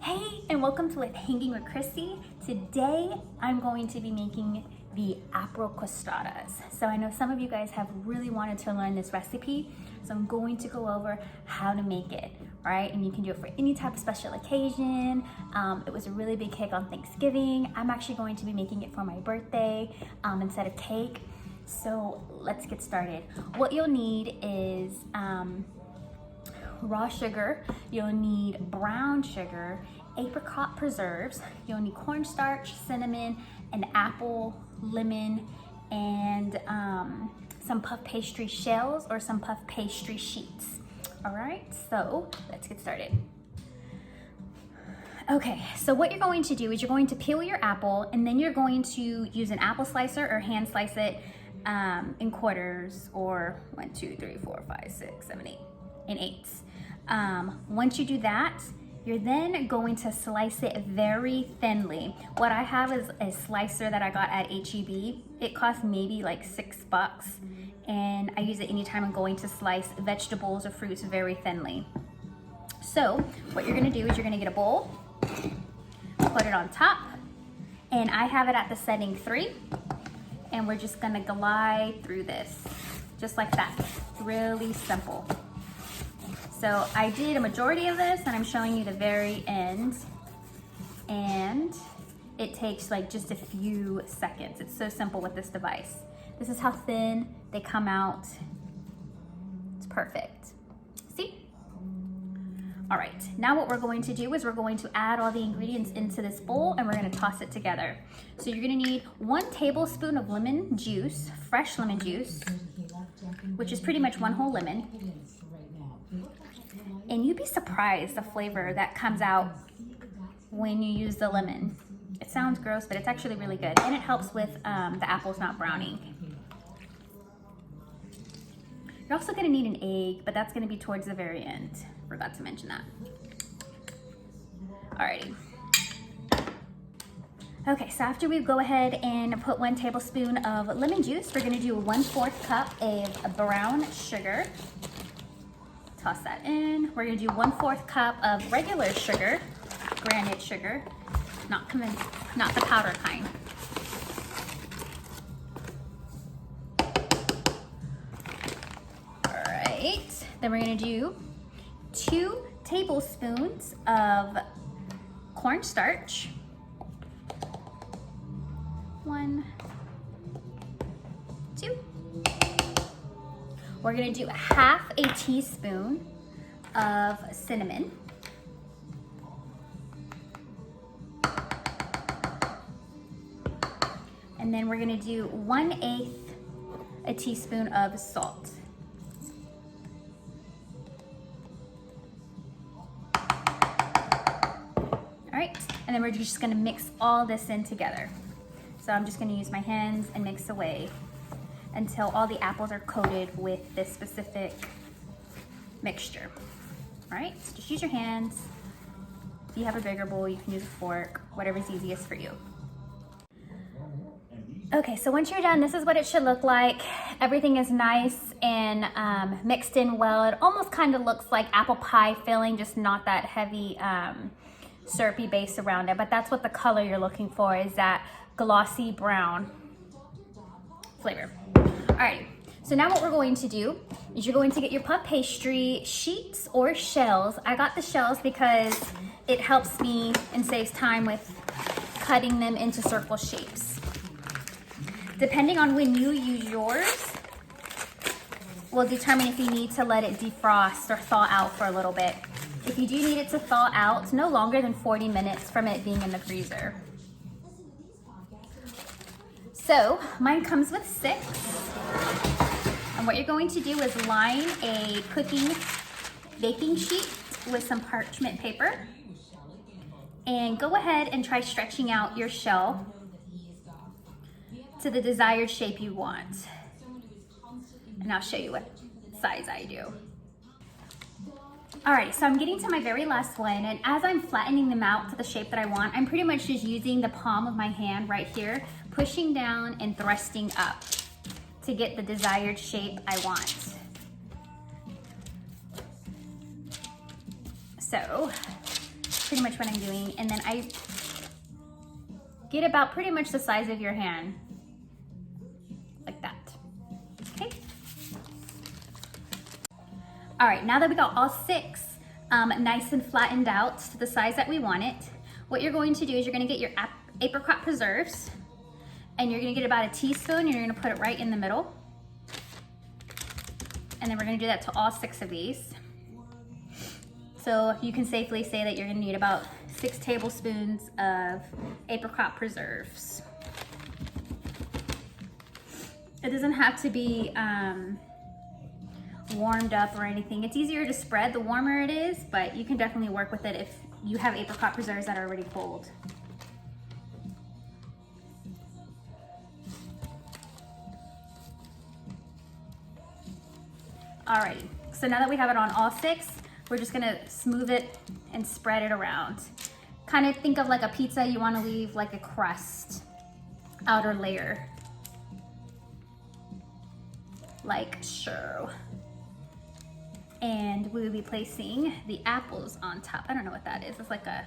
Hey, and welcome to Hanging with Chrissy. Today, I'm going to be making the apple crostatas. So I know some of you guys have really wanted to learn this recipe, so I'm going to go over how to make it, right? And you can do it for any type of special occasion. It was a really big hit on Thanksgiving. I'm actually going to be making it for my birthday instead of cake. So let's get started. What you'll need is raw sugar, you'll need brown sugar, apricot preserves, you'll need cornstarch, cinnamon, an apple, lemon, and some puff pastry shells or some puff pastry sheets. All right, so let's get started. Okay, so what you're going to do is you're going to peel your apple, and then you're going to use an apple slicer or hand slice it in quarters, or 1, 2, 3, 4, 5, 6, 7, 8, in eighths. Once you do that, you're then going to slice it very thinly. What I have is a slicer that I got at HEB. It cost maybe like $6, and I use it anytime I'm going to slice vegetables or fruits very thinly. So what you're gonna do is you're gonna get a bowl, put it on top, and I have it at the setting 3, and we're just gonna glide through this, just like that. Really simple. So I did a majority of this, and I'm showing you the very end, and it takes like just a few seconds. It's so simple with this device. This is how thin they come out. It's perfect. See? All right, now what we're going to do is we're going to add all the ingredients into this bowl, and we're gonna toss it together. So you're gonna need 1 tablespoon of lemon juice, fresh lemon juice, which is pretty much 1 whole lemon. And you'd be surprised the flavor that comes out when you use the lemon. It sounds gross, but it's actually really good. And it helps with the apples not browning. You're also gonna need an egg, but that's gonna be towards the very end. Forgot to mention that. Alrighty. Okay, so after we go ahead and put 1 tablespoon of lemon juice, we're gonna do 1/4 cup of brown sugar. Toss that in. We're gonna do 1/4 cup of regular sugar, granite sugar, not the powder kind. All right, then we're gonna do 2 tablespoons of cornstarch. 1, 2. We're gonna do 1/2 a teaspoon of cinnamon. And then we're gonna do 1/8 a teaspoon of salt. All right, and then we're just gonna mix all this in together. So I'm just gonna use my hands and mix away until all the apples are coated with this specific mixture. All right, so just use your hands. If you have a bigger bowl, you can use a fork, whatever's easiest for you. Okay, so once you're done, this is what it should look like. Everything is nice and mixed in well. It almost kind of looks like apple pie filling, just not that heavy syrupy base around it, but that's what the color you're looking for, is that glossy brown flavor. Alrighty, so now what we're going to do is you're going to get your puff pastry sheets or shells. I got the shells because it helps me and saves time with cutting them into circle shapes. Depending on when you use yours will determine if you need to let it defrost or thaw out for a little bit. If you do need it to thaw out, no longer than 40 minutes from it being in the freezer. So mine comes with 6. And what you're going to do is line a baking sheet with some parchment paper, and go ahead and try stretching out your shell to the desired shape you want. And I'll show you what size I do. Alright, so I'm getting to my very last one, and as I'm flattening them out to the shape that I want, I'm pretty much just using the palm of my hand right here, pushing down and thrusting up to get the desired shape I want. So pretty much what I'm doing. And then I get about pretty much the size of your hand, like that, okay? All right, now that we got all 6 nice and flattened out to the size that we want it, what you're going to do is you're gonna get your apricot preserves, and you're gonna get about a teaspoon, and you're gonna put it right in the middle. And then we're gonna do that to all 6 of these. So you can safely say that you're gonna need about 6 tablespoons of apricot preserves. It doesn't have to be warmed up or anything. It's easier to spread the warmer it is, but you can definitely work with it if you have apricot preserves that are already cold. Alrighty, so now that we have it on all 6, we're just gonna smooth it and spread it around. Kind of think of like a pizza, you wanna leave like a crust, outer layer. Like so. And we will be placing the apples on top. I don't know what that is. It's like a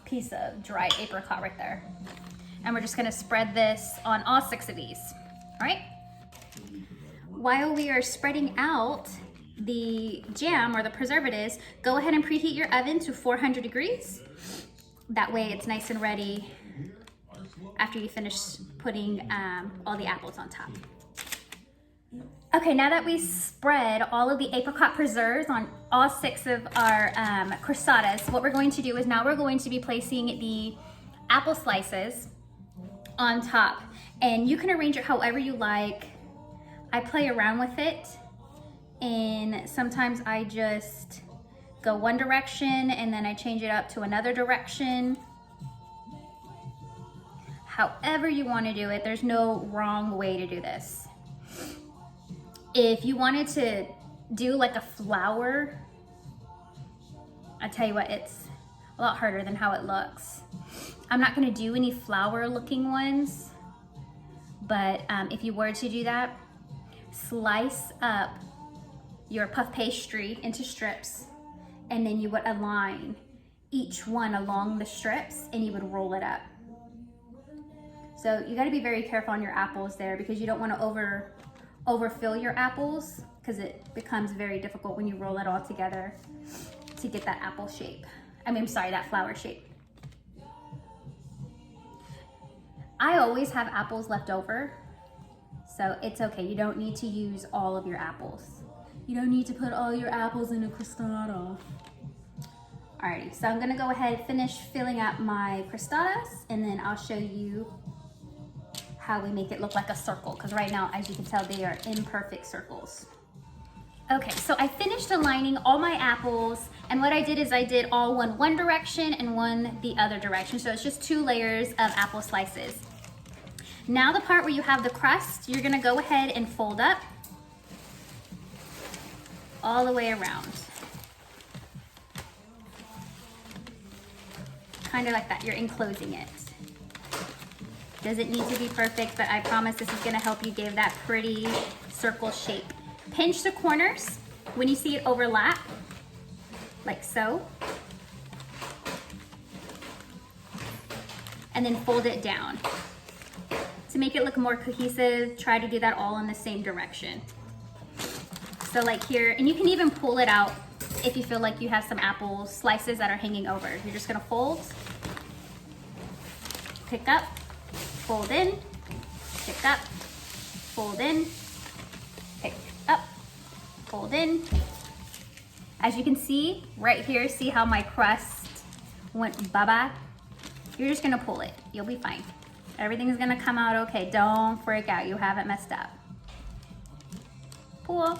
piece of dried apricot right there. And we're just gonna spread this on all 6 of these, all right? While we are spreading out the jam or the preservatives, go ahead and preheat your oven to 400 degrees. That way it's nice and ready after you finish putting all the apples on top. Okay, now that we spread all of the apricot preserves on all 6 of our crostatas, what we're going to do is now we're going to be placing the apple slices on top. And you can arrange it however you like. I play around with it, and sometimes I just go one direction and then I change it up to another direction. However you want to do it, there's no wrong way to do this. If you wanted to do like a flower, I tell you what, it's a lot harder than how it looks. I'm not going to do any flower looking ones, but if you were to do that, slice up your puff pastry into strips, and then you would align each one along the strips and you would roll it up. So you got to be very careful on your apples there, because you don't want to overfill your apples, because it becomes very difficult when you roll it all together to get that apple shape. That flower shape. I always have apples left over, so it's okay. You don't need to use all of your apples. You don't need to put all your apples in a crostata. Alrighty, so I'm gonna go ahead and finish filling up my crostatas, and then I'll show you how we make it look like a circle, because right now, as you can tell, they are imperfect circles. Okay, so I finished aligning all my apples, and what I did is I did all one direction and one the other direction, so it's just 2 layers of apple slices. Now the part where you have the crust, you're gonna go ahead and fold up all the way around. Kind of like that, you're enclosing it. Doesn't need to be perfect, but I promise this is gonna help you give that pretty circle shape. Pinch the corners when you see it overlap, like so. And then fold it down. To make it look more cohesive, try to do that all in the same direction. So like here, and you can even pull it out if you feel like you have some apple slices that are hanging over. You're just gonna fold, pick up, fold in, pick up, fold in, pick up, fold in. As you can see right here, see how my crust went bye-bye? You're just gonna pull it, you'll be fine. Everything's gonna come out okay. Don't freak out, you haven't messed up. Pull.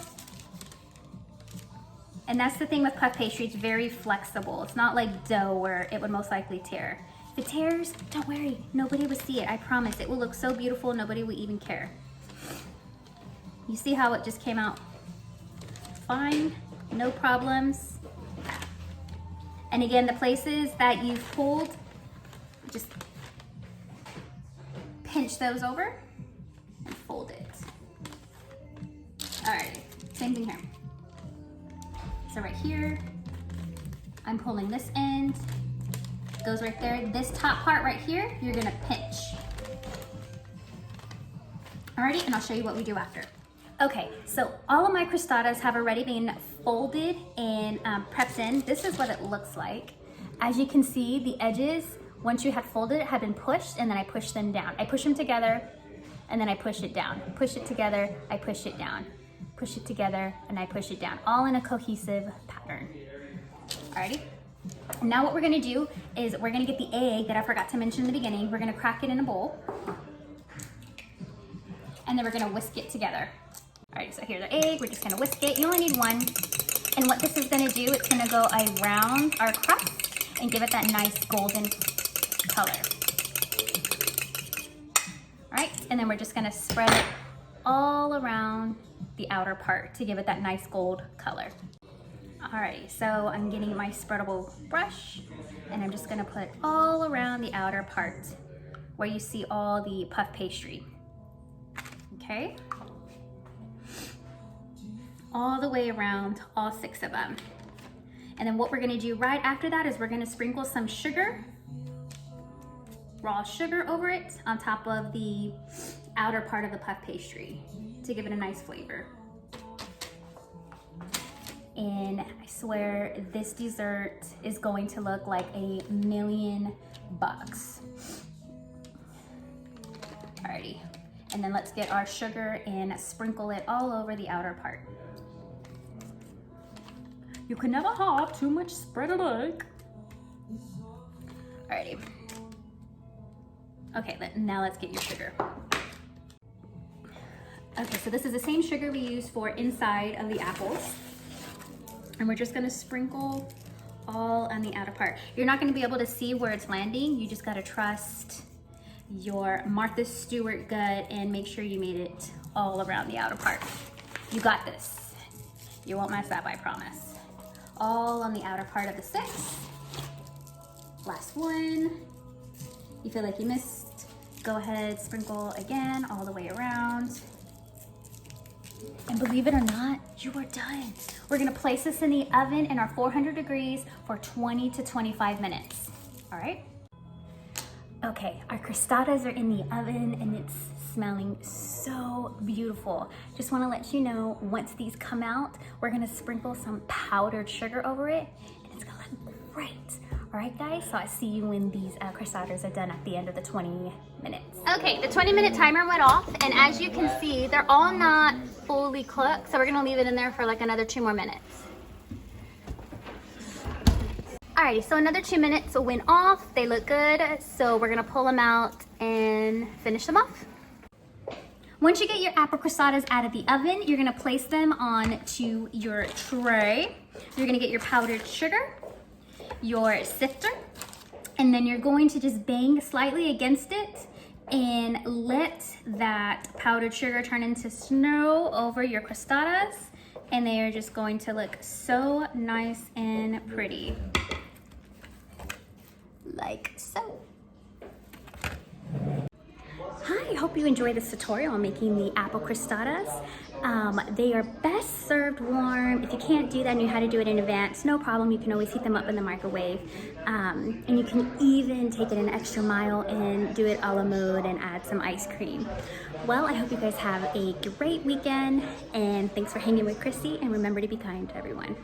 And that's the thing with puff pastry, it's very flexible. It's not like dough where it would most likely tear. If it tears, don't worry, nobody will see it, I promise. It will look so beautiful, nobody will even care. You see how it just came out fine, no problems. And again, the places that you've pulled, just pinch those over and fold it. All right, same thing here. So right here, I'm pulling this end goes right there. This top part right here, you're gonna pinch. Alrighty, and I'll show you what we do after. Okay, so all of my crostatas have already been folded and prepped in. This is what it looks like. As you can see, the edges, once you had folded it, have been pushed, and then I push them down. I push them together, and then I push it down. Push it together, I push it down. Push it together, and I push it down. All in a cohesive pattern. Alrighty? Now what we're gonna do is we're gonna get the egg that I forgot to mention in the beginning. We're gonna crack it in a bowl. And then we're gonna whisk it together. All right, so here's our egg. We're just gonna whisk it. You only need one. And what this is gonna do, it's gonna go around our crust and give it that nice golden color. All right, and then we're just gonna spread it all around the outer part to give it that nice gold color. All right, so I'm getting my spreadable brush and I'm just gonna put all around the outer part where you see all the puff pastry. Okay? All the way around all 6 of them. And then what we're gonna do right after that is we're gonna sprinkle some sugar, raw sugar over it on top of the outer part of the puff pastry to give it a nice flavor. And I swear this dessert is going to look like $1,000,000. Alrighty, and then let's get our sugar and sprinkle it all over the outer part. You can never have too much spread egg. Alrighty. Okay, now let's get your sugar. Okay, so this is the same sugar we use for inside of the apples. And we're just gonna sprinkle all on the outer part. You're not gonna be able to see where it's landing. You just gotta trust your Martha Stewart gut and make sure you made it all around the outer part. You got this. You won't mess up, I promise. All on the outer part of the 6. Last one. You feel like you missed, go ahead, sprinkle again all the way around. And believe it or not, you are done. We're gonna place this in the oven in our 400 degrees for 20 to 25 minutes, all right? Okay, our crostatas are in the oven and it's smelling so beautiful. Just wanna let you know, once these come out, we're gonna sprinkle some powdered sugar over it and it's gonna look great. All right, guys, so I'll see you when these crostatas are done at the end of the 20 minutes. Okay, the 20-minute timer went off, and as you can see, they're all not fully cooked, so we're gonna leave it in there for like another 2 more minutes. Alrighty, so another 2 minutes went off. They look good, so we're gonna pull them out and finish them off. Once you get your apple crostatas out of the oven, you're gonna place them onto your tray. You're gonna get your powdered sugar, your sifter, and then you're going to just bang slightly against it and let that powdered sugar turn into snow over your crostatas, and they are just going to look so nice and pretty, like so. Hi, hope you enjoyed this tutorial on making the apple crostatas. They are best served warm. If you can't do that and you know how to do it in advance, no problem. You can always heat them up in the microwave. And you can even take it an extra mile and do it a la mode and add some ice cream. Well, I hope you guys have a great weekend, and thanks for hanging with Chrissy, and remember to be kind to everyone.